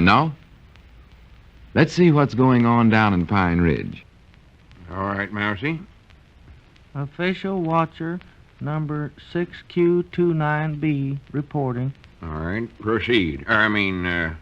And now, let's see what's going on down in Pine Ridge. All right, Mousy. Official watcher number 6Q29B reporting. All right, proceed. Proceed,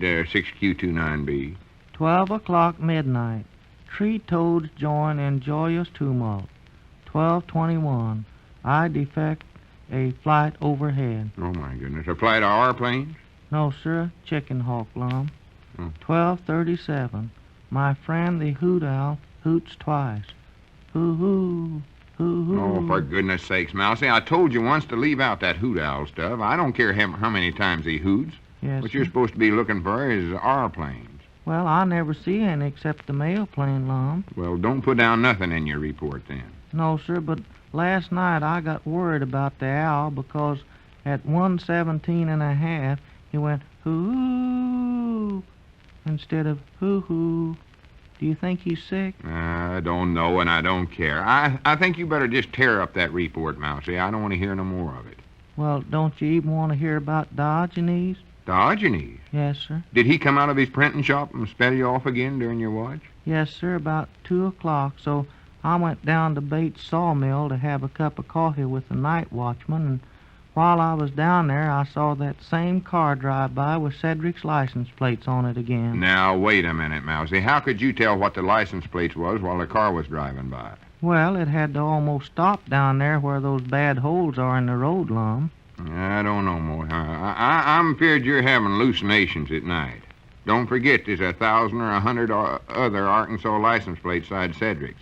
6Q29B. 12 o'clock midnight. Tree toads join in joyous tumult. 12:21. I defect a flight overhead. Oh, my goodness. A flight of our planes? No, sir. Chicken hawk, Lum. Oh. 12:37. My friend the hoot owl hoots twice. Hoo-hoo. Hoo-hoo. Oh, for goodness sakes, Mousy. I told you once to leave out that hoot owl stuff. I don't care how many times he hoots. Yes, What sir. you're supposed to be looking for is our planes. Well, I never see any except the mail plane, Lum. Well, don't put down nothing in your report then. No, sir, but last night I got worried about the owl because at 1:17 and a half he went hoo instead of hoo-hoo. Do you think he's sick? I don't know, and I don't care. I think you better just tear up that report, Mousy. I don't want to hear no more of it. Well, don't you even want to hear about Diogenes? Diogenes? Yes, sir. Did he come out of his printing shop and spell you off again during your watch? Yes, sir, about 2 o'clock. So I went down to Bates' sawmill to have a cup of coffee with the night watchman, and while I was down there, I saw that same car drive by with Cedric's license plates on it again. Now, wait a minute, Mousy. How could you tell what the license plates was while the car was driving by? Well, it had to almost stop down there where those bad holes are in the road, Lum. I don't know, Mo. I'm feared you're having hallucinations at night. Don't forget there's 1,000 or 100 other Arkansas license plates beside Cedric's,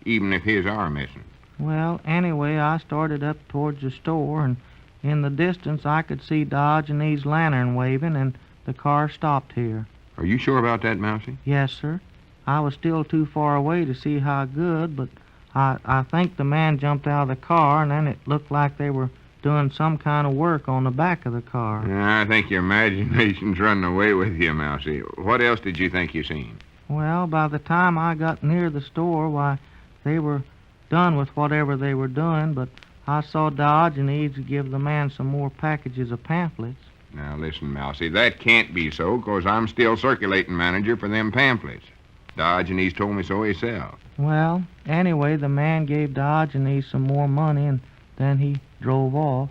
even if his are missing. Well, anyway, I started up towards the store, and in the distance I could see Diogenes' lantern waving, and the car stopped here. Are you sure about that, Mousy? Yes, sir. I was still too far away to see how good, but I think the man jumped out of the car, and then it looked like they were doing some kind of work on the back of the car. I think your imagination's running away with you, Mousy. What else did you think you seen? Well, by the time I got near the store, why, they were done with whatever they were doing, but I saw Diogenes give the man some more packages of pamphlets. Now, listen, Mousy, that can't be so, 'cause I'm still circulating manager for them pamphlets. Diogenes told me so himself. Well, anyway, the man gave Diogenes some more money, and then he drove off.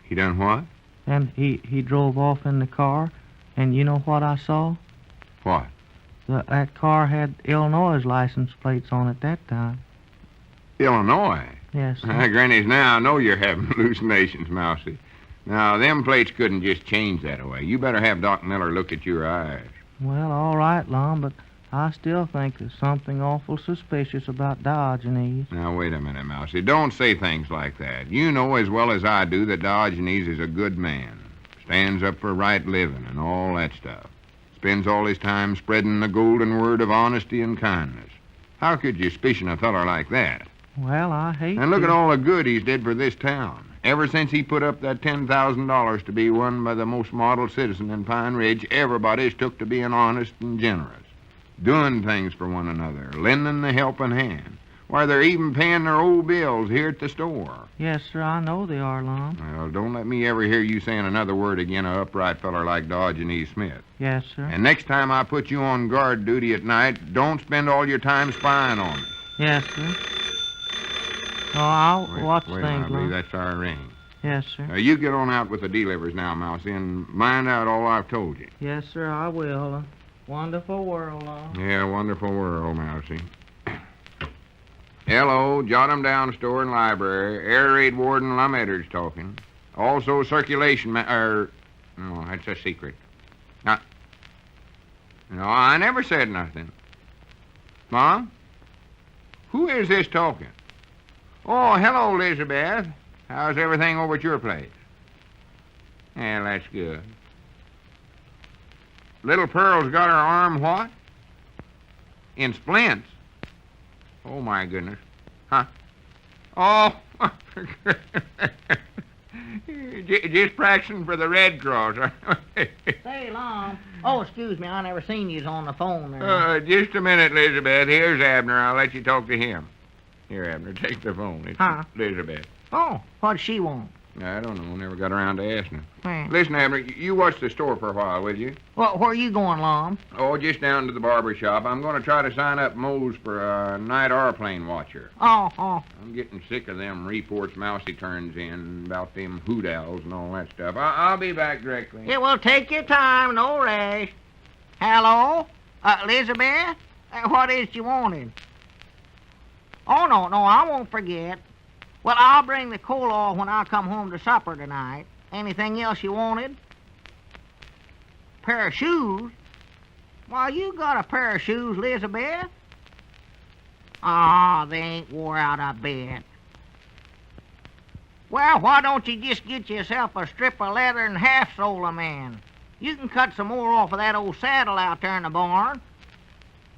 He done what? And he drove off in the car, and you know what I saw? What? That car had Illinois' license plates on it that time. Illinois? Yes, sir. Granny's, now I know you're having hallucinations, Mousy. Now, them plates couldn't just change that away. You better have Doc Miller look at your eyes. Well, all right, Lum, but I still think there's something awful suspicious about Diogenes. Now, wait a minute, Mousy. Don't say things like that. You know as well as I do that Diogenes is a good man. Stands up for right living and all that stuff. Spends all his time spreading the golden word of honesty and kindness. How could you suspicion a feller like that? Well, I hate And look to... at all the good he's did for this town. Ever since he put up that $10,000 to be won by the most model citizen in Pine Ridge, everybody's took to being honest and generous. Doing things for one another, lending the helping hand. Why, they're even paying their old bills here at the store. Yes, sir, I know they are, Lum. Well, don't let me ever hear you saying another word again an upright feller like Diogenes Smith. Yes, sir. And next time I put you on guard duty at night, don't spend all your time spying on me. Yes, sir. Oh, I'll watch wait, things, I believe Lum. that's our ring. Yes, sir. You get on out with the delivers now, Mousy, and mind out all I've told you. Yes, sir, I will. Wonderful world, Lum. Yeah, wonderful world, Mousy. Hello, jot 'em down, store and library. Air Raid Warden Lum Eddard's talking. Also circulation no, that's a secret. No, I never said nothing. Mom? Who is this talking? Oh, hello, Elizabeth. How's everything over at your place? Yeah, that's good. Little Pearl's got her arm what? In splints? Oh, my goodness. Huh? Oh, just practicing for the Red Cross. Say, Lum. Oh, excuse me, I never seen you on the phone there. Just a minute, Elizabeth. Here's Abner. I'll let you talk to him. Here, Abner, take the phone. It's Huh? Elizabeth. Oh, what does she want? I don't know. Never got around to asking her. Well, Listen, Abner, you watch the store for a while, will you? where you going, Lum? Oh, just down to the barber shop. I'm going to try to sign up Mose for a night airplane watcher. Oh. I'm getting sick of them reports Mousy turns in about them hoot owls and all that stuff. I'll be back directly. Yeah, well, take your time, no rush. Hello? Elizabeth? What is you wanted? Oh, no, I won't forget. Well, I'll bring the coal oil when I come home to supper tonight. Anything else you wanted? Pair of shoes? Why, you got a pair of shoes, Elizabeth? Ah, they ain't wore out, I bet. Well, why don't you just get yourself a strip of leather and half-sole 'em in? You can cut some more off of that old saddle out there in the barn.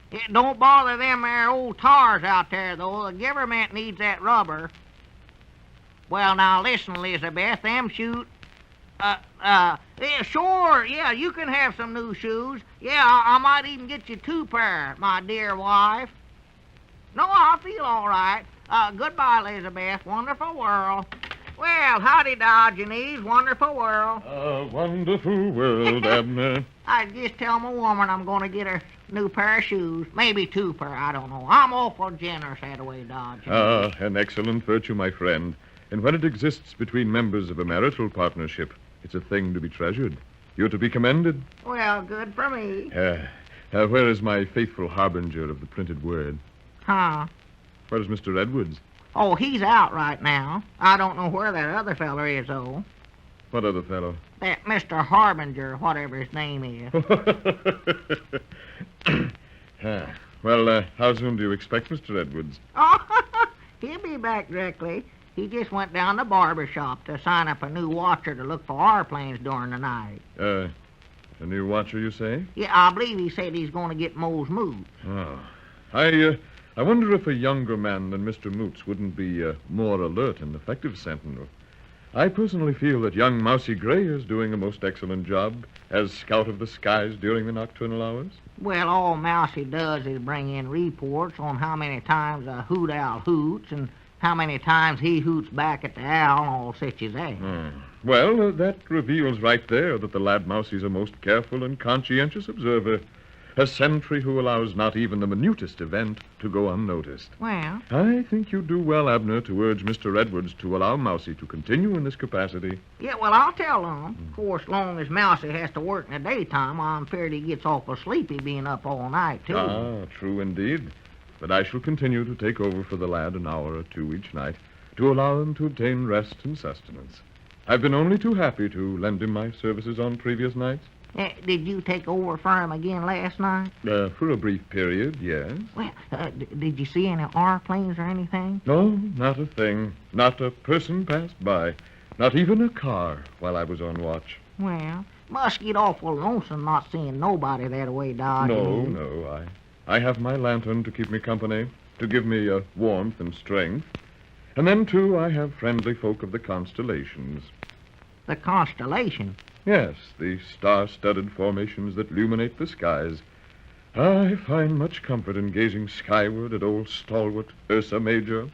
It don't bother them there old tars out there, though. The government needs that rubber. Well, now, listen, Elizabeth, them shoes... yeah, sure, yeah, you can have some new shoes. Yeah, I might even get you 2 pair, my dear wife. No, I feel all right. Goodbye, Elizabeth. Wonderful world. Well, howdy, Diogenes. Wonderful world. A wonderful world, Abner. I just tell my woman I'm going to get her new pair of shoes. Maybe 2 pair, I don't know. I'm awful generous that way, Diogenes. An excellent virtue, my friend. And when it exists between members of a marital partnership, it's a thing to be treasured. You're to be commended. Well, good for me. Where is my faithful harbinger of the printed word? Huh? Where is Mr. Edwards? Oh, he's out right now. I don't know where that other feller is, though. What other fellow? That Mr. Harbinger, whatever his name is. Well, how soon do you expect Mr. Edwards? Oh, he'll be back directly. He just went down to the barber shop to sign up a new watcher to look for airplanes during the night. A new watcher, you say? Yeah, I believe he said he's going to get Moe's Moot. Oh. I wonder if a younger man than Mr. Moots wouldn't be more alert and effective sentinel. I personally feel that young Mousy Gray is doing a most excellent job as scout of the skies during the nocturnal hours. Well, all Mousy does is bring in reports on how many times a hoot owl hoots and how many times he hoots back at the owl and all such as that. Well, that reveals right there that the lad Mousy's a most careful and conscientious observer. A sentry who allows not even the minutest event to go unnoticed. Well, I think you do well, Abner, to urge Mr. Edwards to allow Mousy to continue in this capacity. yeah, well, I'll tell him. Of course, long as Mousy has to work in the daytime, I'm feared he gets awful sleepy being up all night, too. Ah, true indeed. But I shall continue to take over for the lad an hour or 2 each night to allow him to obtain rest and sustenance. I've been only too happy to lend him my services on previous nights. Did you take over for him again last night? For a brief period, yes. Well, did you see any airplanes or anything? No, not a thing. Not a person passed by. Not even a car while I was on watch. Well, must get awful lonesome not seeing nobody that way, Dodge. No. I have my lantern to keep me company, to give me warmth and strength. And then, too, I have friendly folk of the constellations. The constellation? Yes, the star-studded formations that illuminate the skies. I find much comfort in gazing skyward at old stalwart Ursa Major.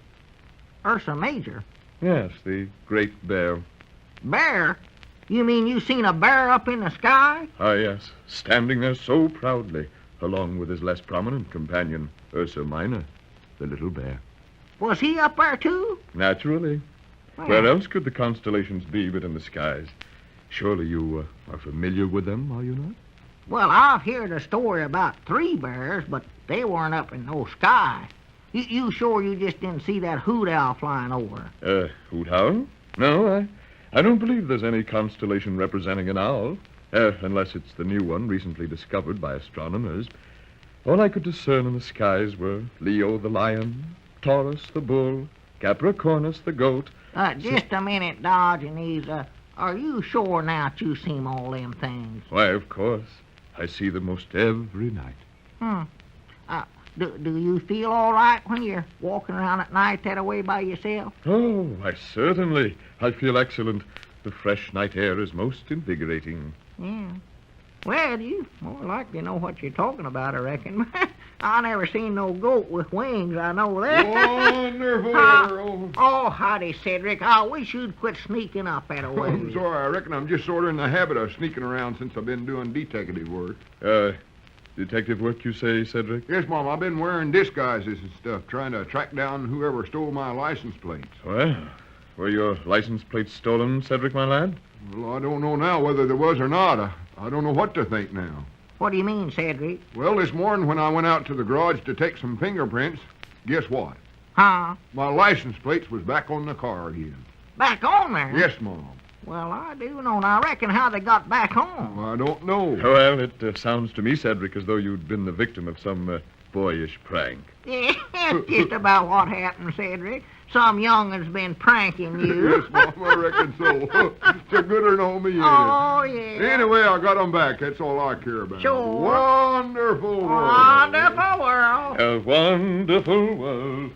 Ursa Major? Yes, the great bear. Bear? You mean you seen a bear up in the sky? Ah, yes, standing there so proudly, along with his less prominent companion, Ursa Minor, the little bear. Was he up there, too? Naturally. Well, Where else could the constellations be but in the skies? Surely you are familiar with them, are you not? Well, I've heard a story about 3 bears, but they weren't up in no sky. You sure you just didn't see that hoot owl flying over? Hoot owl? No, I don't believe there's any constellation representing an owl, unless it's the new one recently discovered by astronomers. All I could discern in the skies were Leo the lion, Taurus the bull, Capricornus the goat. Just a minute, Diogenes. Are you sure now that you seen all them things? Why, of course. I see them most every night. Do you feel all right when you're walking around at night that way by yourself? Oh, why, certainly. I feel excellent. The fresh night air is most invigorating. Yeah. Well, you more likely know what you're talking about, I reckon. I never seen no goat with wings, I know that. Wonderful Ah, world. Oh, howdy, Cedric. I wish you'd quit sneaking up that way. I'm sorry. I reckon I'm just sort of in the habit of sneaking around since I've been doing detective work. Detective work, you say, Cedric? Yes, Mom. I've been wearing disguises and stuff, trying to track down whoever stole my license plates. Well, were your license plates stolen, Cedric, my lad? Well, I don't know now whether there was or not. I don't know what to think now. What do you mean, Cedric? Well, this morning when I went out to the garage to take some fingerprints, guess what? Huh? My license plates was back on the car again. Back on there? Yes, Mom. Well, I do know. Now, I reckon how they got back home. I don't know. Well, it sounds to me, Cedric, as though you'd been the victim of some boyish prank. Yeah, that's just about what happened, Cedric. Some youngin's been pranking you. Yes, Mom, I reckon so. It's a gooder than me, ain't it? Oh, yeah. Anyway, I got 'em back. That's all I care about. Sure. Wonderful world. Wonderful world. A wonderful world.